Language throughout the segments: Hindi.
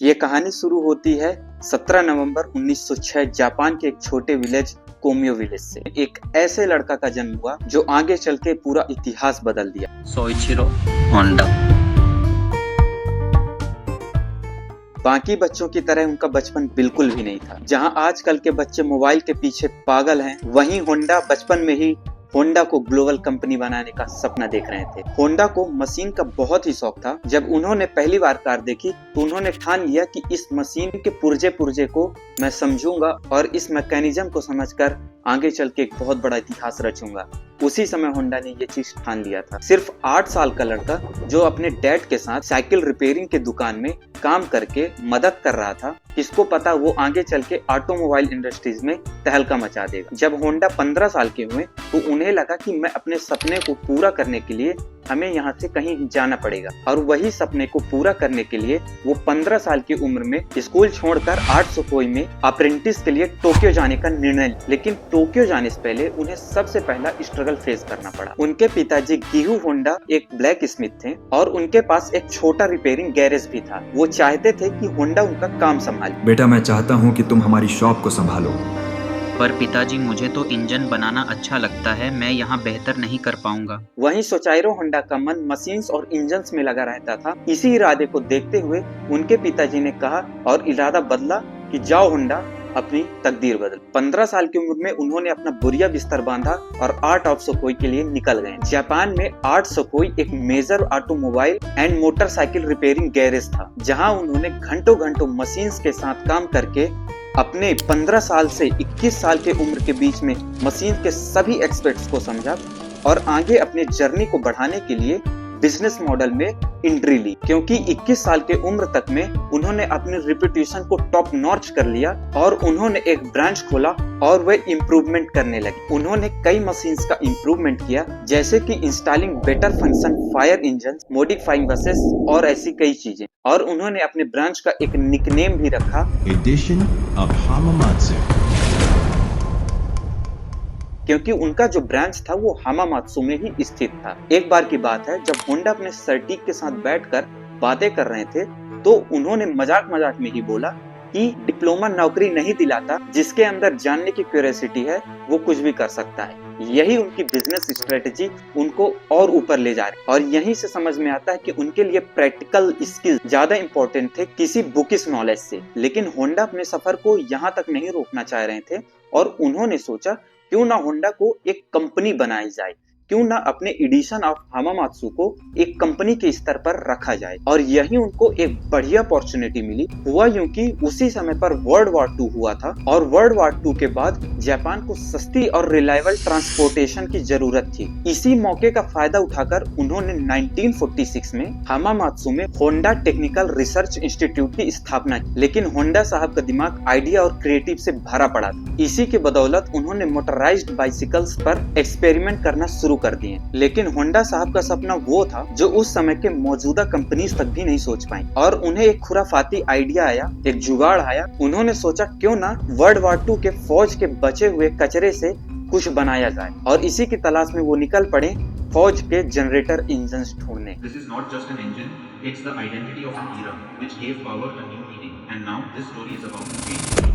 ये कहानी शुरू होती है 17 नवंबर 1906 जापान के एक छोटे विलेज कोमियो विलेज से। एक ऐसे लड़का का जन्म हुआ जो आगे चल के पूरा इतिहास बदल दिया। Soichiro Honda. बाकी बच्चों की तरह उनका बचपन बिल्कुल भी नहीं था। जहां आजकल के बच्चे मोबाइल के पीछे पागल हैं, वहीं होंडा बचपन में ही होंडा को ग्लोबल कंपनी बनाने का सपना देख रहे थे। होंडा को मशीन का बहुत ही शौक था। जब उन्होंने पहली बार कार देखी तो उन्होंने ठान लिया कि इस मशीन के पुर्जे पुर्जे को मैं समझूंगा और इस मैकेनिज्म को समझकर आगे चल के एक बहुत बड़ा इतिहास रचूंगा। उसी समय होंडा ने ये चीज ठान लिया था। सिर्फ 8 साल का लड़का जो अपने डैड के साथ साइकिल रिपेयरिंग के दुकान में काम करके मदद कर रहा था, किसको पता वो आगे चल के ऑटोमोबाइल इंडस्ट्रीज में तहलका मचा देगा। जब होंडा 15 साल के हुए तो उन्हें लगा कि मैं अपने सपने को पूरा करने के लिए हमें यहाँ से कहीं जाना पड़ेगा, और वही सपने को पूरा करने के लिए वो 15 साल की उम्र में स्कूल छोड़कर 800 कोई में अप्रेंटिस के लिए टोक्यो जाने का निर्णय लिया। लेकिन टोक्यो जाने से पहले उन्हें सबसे पहला स्ट्रगल फेस करना पड़ा। उनके पिताजी गिहू होंडा एक ब्लैक स्मिथ थे और उनके पास एक छोटा रिपेयरिंग गैरेज भी था। वो चाहते थे कि होंडा उनका काम संभाले। बेटा, मैं चाहता हूँ कि तुम हमारी शॉप को संभालो। पर पिताजी, मुझे तो इंजन बनाना अच्छा लगता है, मैं यहाँ बेहतर नहीं कर पाऊंगा। वहीं सोचाइरो होंडा का मन मशीन्स और इंजन्स में लगा रहता था। इसी इरादे को देखते हुए उनके पिताजी ने कहा और इरादा बदला कि जाओ होंडा, अपनी तकदीर बदल। 15 साल की उम्र में उन्होंने अपना बोरिया बिस्तर बांधा और 8 सकोई के लिए निकल गए। जापान में 8 सकोई एक major automobile and motorcycle repairing garage था, जहां उन्होंने घंटों घंटों मशीन्स के साथ काम करके अपने 15 साल से 21 साल के उम्र के बीच में मशीन के सभी एक्सपेक्ट्स को समझा और आगे अपने जर्नी को बढ़ाने के लिए बिजनेस मॉडल में एंट्री ली। क्योंकि 21 साल के उम्र तक में उन्होंने अपनी रिपुटेशन को टॉप नॉच कर लिया और उन्होंने एक ब्रांच खोला और वे इम्प्रूवमेंट करने लगे। उन्होंने कई मशीन्स का इम्प्रूवमेंट किया, जैसे कि installing better function fire engine, modifying buses और ऐसी कई चीजें। और उन्होंने अपने ब्रांच का एक निकनेम भी रखा, एडिशन ऑफ हामामात्सु, क्योंकि उनका जो ब्रांच था वो हामामात्सु में ही स्थित था। एक बार की बात है, जब होंडा अपने सर्टिक के साथ बैठकर बातें कर रहे थे तो उन्होंने मजाक मजाक में ही बोला कि डिप्लोमा नौकरी नहीं दिलाता, जिसके अंदर जानने की क्यूरियोसिटी है वो कुछ भी कर सकता है। यही उनकी बिजनेस स्ट्रेटेजी उनको और ऊपर ले जा रही, और यहीं से समझ में आता है कि उनके लिए प्रैक्टिकल स्किल ज्यादा इंपॉर्टेंट थे किसी बुकिश नॉलेज से। लेकिन होंडा अपने सफर को यहाँ तक नहीं रोकना चाह रहे थे और उन्होंने सोचा क्यों ना होंडा को एक कंपनी बनाई जाए, क्यों ना अपने एडिशन ऑफ हामामात्सु को एक कंपनी के स्तर पर रखा जाए। और यही उनको एक बढ़िया अपॉर्चुनिटी मिली। हुआ यूं कि उसी समय पर वर्ल्ड वॉर 2 हुआ था और वर्ल्ड वॉर 2 के बाद जापान को सस्ती और रिलायबल ट्रांसपोर्टेशन की जरूरत थी। इसी मौके का फायदा उठाकर उन्होंने 1946 में हामामात्सु में होंडा टेक्निकल रिसर्च इंस्टीट्यूट की स्थापना की। लेकिन होंडा साहब का दिमाग आइडिया और क्रिएटिव से भरा पड़ा था। इसी के बदौलत उन्होंने मोटराइज्ड बाइसिकल्स पर एक्सपेरिमेंट करना शुरू कर दिए। लेकिन होंडा साहब का सपना वो था जो उस समय के मौजूदा कंपनीज तक भी नहीं सोच पाई, और उन्हें एक खुराफाती आइडिया आया, एक जुगाड़ आया। उन्होंने सोचा क्यों ना वर्ल्ड वॉर 2 के फौज के बचे हुए कचरे से कुछ बनाया जाए, और इसी की तलाश में वो निकल पड़े फौज के जनरेटर इंजन्स ढूंढने। This is not just an engine, it's the identity of an era which gave power a new meaning, and now this story is about to change.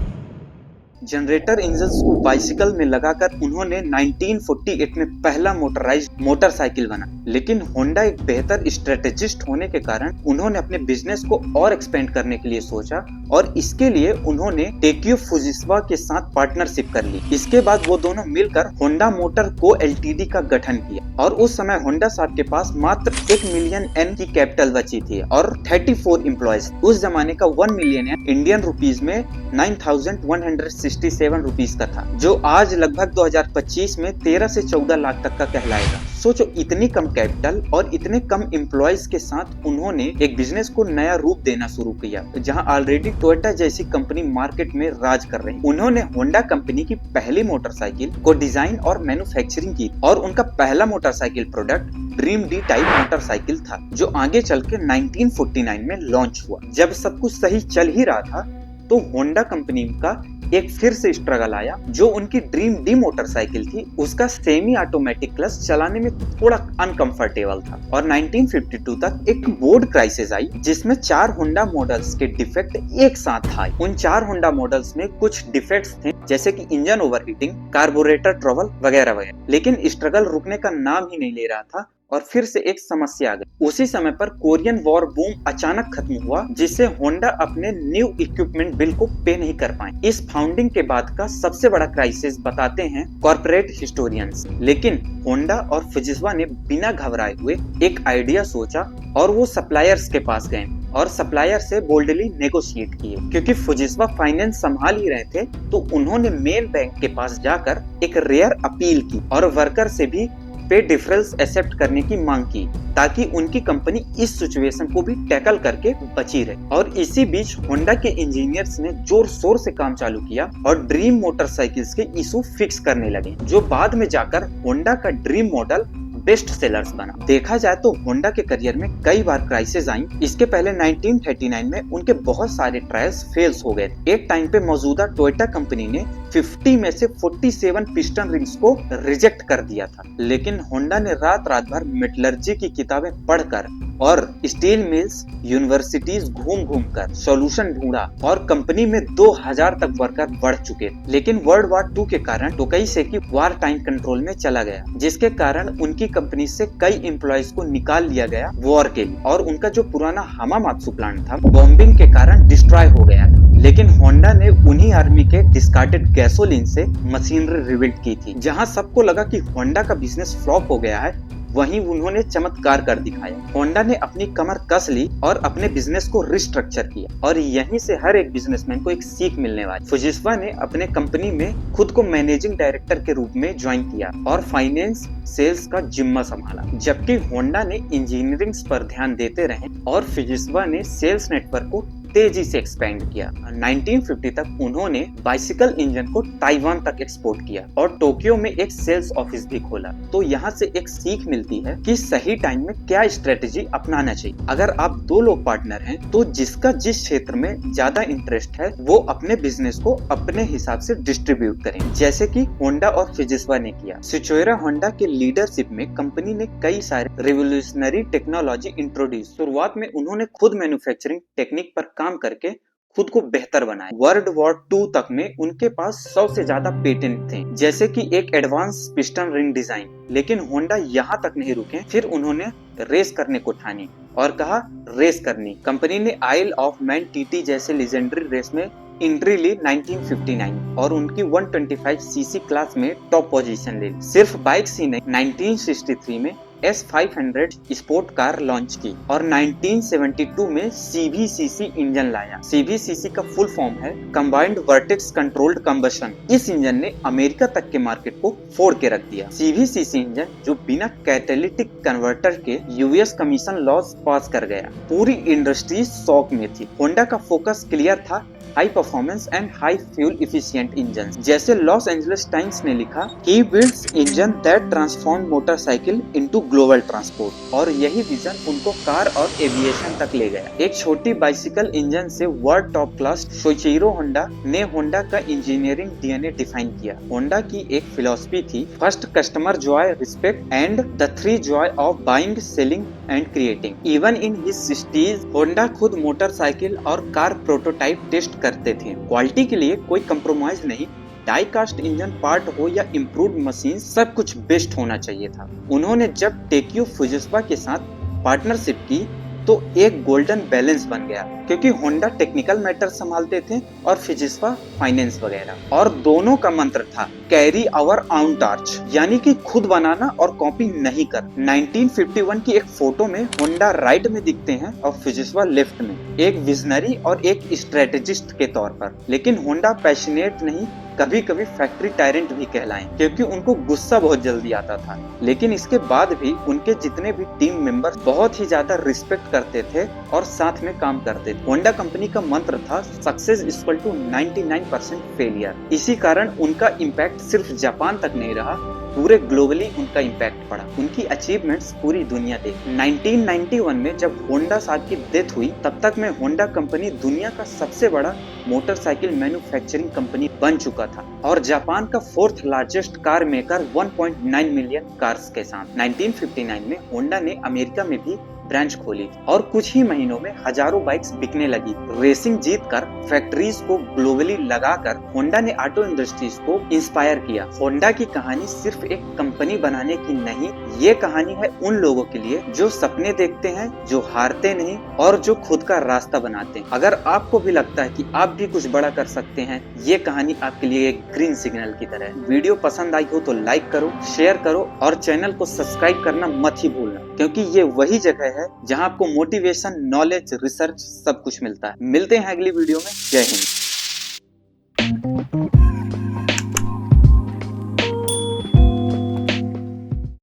Generator engines को बाइसिकल में लगाकर उन्होंने 1948 में पहला मोटराइज्ड मोटरसाइकिल बना। लेकिन होंडा एक बेहतर स्ट्रेटेजिस्ट होने के कारण उन्होंने अपने बिजनेस को और एक्सपेंड करने के लिए सोचा, और इसके लिए उन्होंने टेक्यो फुजिसावा के साथ पार्टनरशिप कर ली। इसके बाद वो दोनों मिलकर होंडा मोटर को एलटीडी का गठन किया, और उस समय होंडा साहब के पास मात्र 1 मिलियन एन की कैपिटल बची थी और 34 एम्प्लॉयज। उस जमाने का 1 मिलियन एन इंडियन रुपीज में 9,167 रुपीज का था, जो आज लगभग 2025 में 13 से 14 लाख तक का कहलाएगा। सोचो, इतनी कम कैपिटल और इतने कम एम्प्लॉयज के साथ उन्होंने एक बिजनेस को नया रूप देना शुरू किया, जहां ऑलरेडी टोयोटा जैसी कंपनी मार्केट में राज कर रही। उन्होंने होंडा कंपनी की पहली मोटरसाइकिल को डिजाइन और मैन्युफैक्चरिंग की, और उनका पहला motorcycle product dream D type motorcycle था, जो आगे चल के 1949 में लॉन्च हुआ। जब सब कुछ सही चल ही रहा था तो होंडा कंपनी का एक फिर से स्ट्रगल आया। जो उनकी ड्रीम डी मोटरसाइकिल थी उसका सेमी ऑटोमेटिक क्लच चलाने में थोड़ा अनकंफर्टेबल था और 1952 तक एक बोर्ड क्राइसिस आई जिसमें 4 होंडा मॉडल्स के डिफेक्ट एक साथ आए। उन 4 होंडा मॉडल्स में कुछ डिफेक्ट्स थे जैसे कि इंजन ओवरहीटिंग, कार्बोरेटर ट्रबल वगैरह वगैरह, लेकिन स्ट्रगल रुकने का नाम ही नहीं ले रहा था और फिर से एक समस्या आ गई। उसी समय पर कोरियन वॉर बूम अचानक खत्म हुआ जिससे होंडा अपने न्यू इक्विपमेंट बिल को पे नहीं कर पाए। इस फाउंडिंग के बाद का सबसे बड़ा क्राइसिस बताते हैं कॉर्पोरेट हिस्टोरियंस। लेकिन होंडा और फुजिस्वा ने बिना घबराए हुए एक आइडिया सोचा और वो सप्लायर्स के पास गए और सप्लायर से बोल्डली नेगोशिएट किए। क्योंकि फुजिस्वा फाइनेंस संभाल ही रहे थे तो उन्होंने मेन बैंक के पास जाकर एक रेयर अपील की और वर्कर से भी पे डिफरेंस एक्सेप्ट करने की मांग की ताकि उनकी कंपनी इस सिचुएशन को भी टैकल करके बची रहे। और इसी बीच होंडा के इंजीनियर्स ने जोर शोर से काम चालू किया और ड्रीम मोटरसाइकिल्स के इशू फिक्स करने लगे जो बाद में जाकर होंडा का ड्रीम मॉडल बेस्ट सेलर्स बना। देखा जाए तो होंडा के करियर में कई बार क्राइसिस आई। इसके पहले 1939 में उनके बहुत सारे ट्रायल्स फेल्स हो गए। एक टाइम पे मौजूदा टोयोटा कंपनी ने 50 में से 47 पिस्टन रिंग्स को रिजेक्ट कर दिया था, लेकिन होंडा ने रात भर मेटलर्जी की किताबें पढ़कर और स्टील मिल्स, यूनिवर्सिटीज घूम कर सॉल्यूशन ढूंढा और कंपनी में 2000 तक वर्कर बढ़ चुके। लेकिन वर्ल्ड वॉर 2 के कारण टोकई सेकी वार टाइम कंट्रोल में चला गया जिसके कारण उनकी कंपनी से कई एम्प्लॉइज को निकाल लिया गया वॉर के लिए और उनका जो पुराना हामामात्सु प्लांट था बॉम्बिंग के कारण डिस्ट्रॉय हो गया था। लेकिन होंडा ने उन्हीं आर्मी के डिस्कार्डेड गैसोलीन से मशीनरी रिबिल्ड की थी। जहां सबको लगा कि होंडा का बिजनेस फ्लॉप हो गया है वहीं उन्होंने चमत्कार कर दिखाया। होंडा ने अपनी कमर कस ली और अपने बिजनेस को रिस्ट्रक्चर किया और यहीं से हर एक बिजनेसमैन को एक सीख मिलने वाली। फुजिस्वा ने अपने कंपनी में खुद को मैनेजिंग डायरेक्टर के रूप में ज्वाइन किया और फाइनेंस सेल्स का जिम्मा संभाला, जबकि होंडा ने इंजीनियरिंग पर ध्यान देते रहे और फुजिस्वा ने सेल्स नेटवर्क को तेजी से एक्सपेंड किया। 1950 तक उन्होंने बाइसिकल इंजन को ताइवान तक एक्सपोर्ट किया और टोक्यो में एक सेल्स ऑफिस भी खोला। तो यहाँ से एक सीख मिलती है कि सही टाइम में क्या स्ट्रेटेजी अपनाना चाहिए। अगर आप 2 लोग पार्टनर हैं तो जिसका जिस क्षेत्र में ज्यादा इंटरेस्ट है वो अपने बिजनेस को अपने हिसाब से डिस्ट्रीब्यूट करें, जैसे कि होंडा और फुजिस्वा ने किया। सिचुएरा होंडा के लीडरशिप में कंपनी ने कई सारे रिवोल्यूशनरी टेक्नोलॉजी इंट्रोड्यूस। शुरुआत में उन्होंने खुद मैन्युफैक्चरिंग टेक्निक पर काम करके खुद को बेहतर बनाया। वर्ल्ड वॉर 2 तक में उनके पास 100 से ज्यादा पेटेंट थे, जैसे कि एक एडवांस पिस्टन रिंग डिजाइन। लेकिन होंडा यहाँ तक नहीं रुके, फिर उन्होंने रेस करने को ठानी और कहा रेस करनी। कंपनी ने आइल ऑफ मैन टीटी जैसे लेजेंडरी रेस में एंट्री ली 1959 और उनकी 125 सीसी क्लास में टॉप पोजीशन ले ली। सिर्फ बाइक्स ही नहीं, 1963 में S500 स्पोर्ट कार लॉन्च की और 1972 में CVCC इंजन लाया। CVCC का फुल फॉर्म है कंबाइंड वर्टेक्स कंट्रोल्ड कंबशन। इस इंजन ने अमेरिका तक के मार्केट को फोड़ के रख दिया। CVCC इंजन जो बिना कैटालिटिक कन्वर्टर के US कमीशन लॉज पास कर गया। पूरी इंडस्ट्री शॉक में थी। होंडा का फोकस क्लियर था, high performance and high fuel efficient engine. जैसे लॉस एंजलिस टाइम्स ने लिखा, he builds engine that transform motorcycle into global transport. और यही विजन उनको कार और एविएशन तक ले गया। एक छोटी बाइसिकल इंजन से world top class Soichiro Honda ने होंडा का इंजीनियरिंग DNA डिफाइन किया। होंडा की एक फिलॉसफी थी, first customer Joy, respect and the 3 Joy of buying, selling and creating. Even in his 60s Honda खुद मोटरसाइकिल और कार प्रोटोटाइप टेस्ट करते थे। क्वालिटी के लिए कोई कंप्रोमाइज नहीं, डाई कास्ट इंजन पार्ट हो या इम्प्रूव्ड मशीन, सब कुछ बेस्ट होना चाहिए था। उन्होंने जब टेक्यो फुजिस्वा के साथ पार्टनरशिप की तो एक गोल्डन बैलेंस बन गया, क्योंकि होंडा टेक्निकल मैटर संभालते थे और फुजिस्वा फाइनेंस वगैरह। और दोनों का मंत्र था कैरी आवर ऑन टॉर्च, यानी कि खुद बनाना और कॉपी नहीं कर। 1951 की एक फोटो में होंडा राइट में दिखते हैं और फुजिस्वा लेफ्ट में, एक विजनरी और एक स्ट्रेटेजिस्ट के तौर पर। लेकिन होंडा पैशनेट नहीं, कभी कभी फैक्ट्री टायरेंट भी कहलाएं, क्योंकि उनको गुस्सा बहुत जल्दी आता था। लेकिन इसके बाद भी उनके जितने भी टीम मेंबर्स बहुत ही ज्यादा रिस्पेक्ट करते थे और साथ में काम करते थे। होंडा कंपनी का मंत्र था success is equal to 99% failure. इसी कारण उनका इम्पैक्ट सिर्फ जापान तक नहीं रहा पूरे ग्लोबली उनका इम्पैक्ट पड़ा। उनकी अचीवमेंट्स पूरी दुनिया देखी। 1991 में जब होंडा साहब की डेथ हुई, तब तक में होंडा कंपनी दुनिया का सबसे बड़ा मोटरसाइकिल मैन्युफैक्चरिंग कंपनी बन चुका था और जापान का 4th largest car maker 1.9 million cars के साथ। 1959 में होंडा ने अमेरिका में भी ब्रांच खोली और कुछ ही महीनों में हजारों बाइक्स बिकने लगी। रेसिंग जीतकर फैक्ट्रीज को ग्लोबली लगाकर होंडा ने ऑटो इंडस्ट्रीज को इंस्पायर किया। होंडा की कहानी सिर्फ एक कंपनी बनाने की नहीं, ये कहानी है उन लोगों के लिए जो सपने देखते हैं, जो हारते नहीं और जो खुद का रास्ता बनाते हैं। अगर आपको भी लगता है कि आप भी कुछ बड़ा कर सकते हैं, ये कहानी आपके लिए एक ग्रीन सिग्नल की तरह है। वीडियो पसंद आई हो तो लाइक करो, शेयर करो और चैनल को सब्सक्राइब करना मत ही भूलना, क्योंकि ये वही जगह है जहां आपको मोटिवेशन, नॉलेज, रिसर्च सब कुछ मिलता है। मिलते हैं अगली वीडियो में। जय हिंद।